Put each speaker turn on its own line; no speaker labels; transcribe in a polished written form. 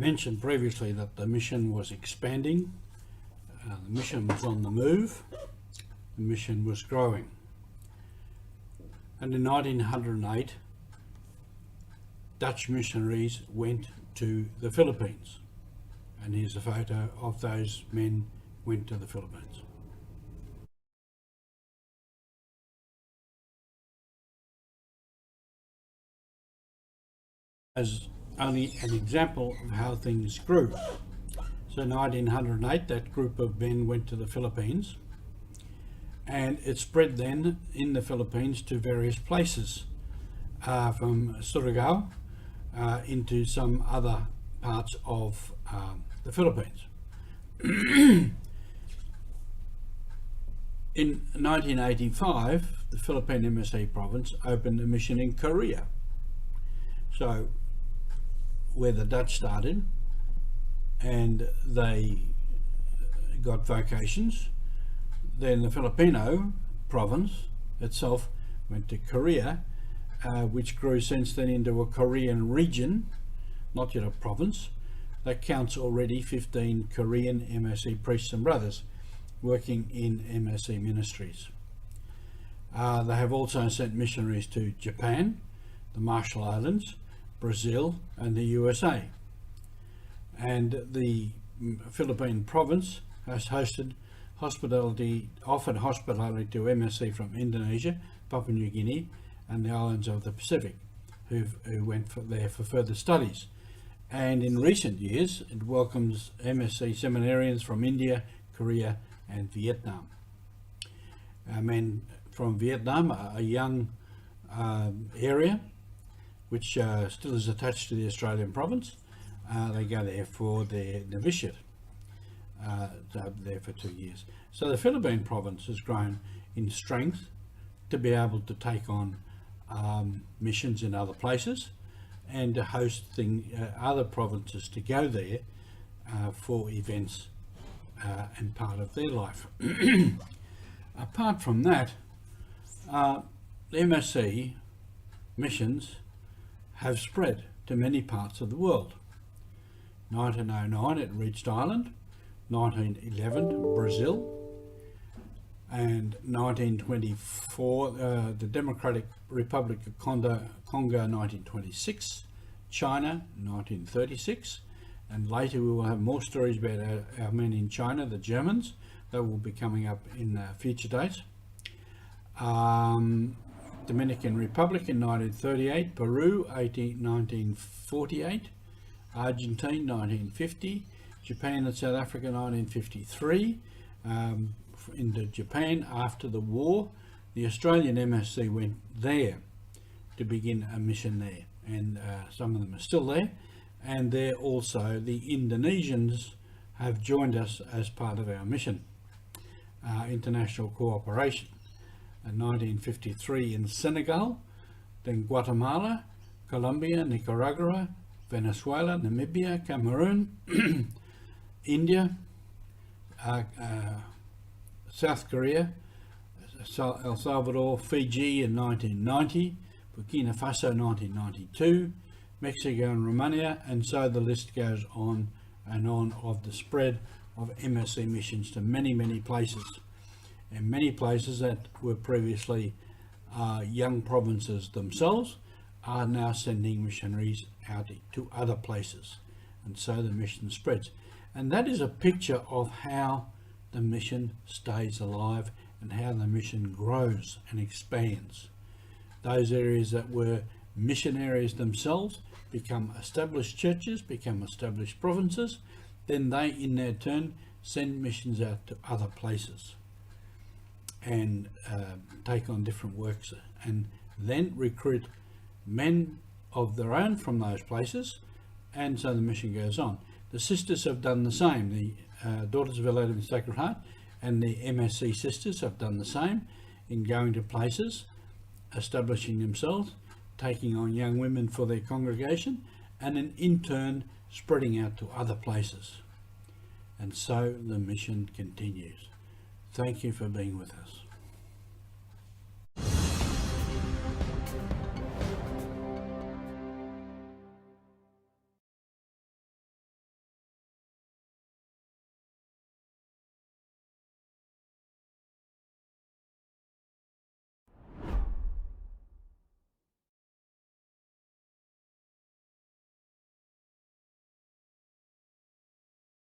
mentioned previously that the mission was expanding, the mission was on the move, the mission was growing. And in 1908, Dutch missionaries went to the Philippines. And here's a photo of those men went to the Philippines. As only an example of how things grew. So in 1908, that group of men went to the Philippines, and it spread then in the Philippines to various places, from Surigao into some other parts of the Philippines. In 1985, the Philippine MSC province opened a mission in Korea. So where the Dutch started, and they got vocations, then the Filipino province itself went to Korea, which grew since then into a Korean region, not yet a province, that counts already 15 Korean MSC priests and brothers working in MSC ministries. They have also sent missionaries to Japan, the Marshall Islands, Brazil and the USA. And the Philippine province has offered hospitality to MSC from Indonesia, Papua New Guinea and the islands of the Pacific, who went there for further studies. And in recent years, it welcomes MSC seminarians from India, Korea and Vietnam. Men from Vietnam, a young area which still is attached to the Australian province. They go there for their novitiate, there for 2 years. So the Philippine province has grown in strength to be able to take on missions in other places and to host other provinces to go there for events and part of their life. Apart from that, the MSC missions have spread to many parts of the world. 1909 it reached Ireland, 1911 Brazil, and 1924 the Democratic Republic of Congo 1926, China 1936, and later we will have more stories about our men in China, the Germans, that will be coming up in future dates. Dominican Republic in 1938, Peru 1948, Argentina 1950, Japan and South Africa 1953. Into Japan after the war, the Australian MSC went there to begin a mission there, and some of them are still there, and there also the Indonesians have joined us as part of our mission, international cooperation. In 1953 in Senegal, then Guatemala, Colombia, Nicaragua, Venezuela, Namibia, Cameroon, India, South Korea, El Salvador, Fiji in 1990, Burkina Faso 1992, Mexico and Romania, and so the list goes on and on of the spread of MSC missions to many, many places. And many places that were previously young provinces themselves are now sending missionaries out to other places, and so the mission spreads. And that is a picture of how the mission stays alive and how the mission grows and expands. Those areas that were mission areas themselves become established churches, become established provinces, then they in their turn send missions out to other places and take on different works, and then recruit men of their own from those places, and so the mission goes on. The sisters have done the same. The Daughters of Our Lady of the Sacred Heart and the MSC sisters have done the same in going to places, establishing themselves, taking on young women for their congregation, and in turn spreading out to other places. And so the mission continues. Thank you for being with us.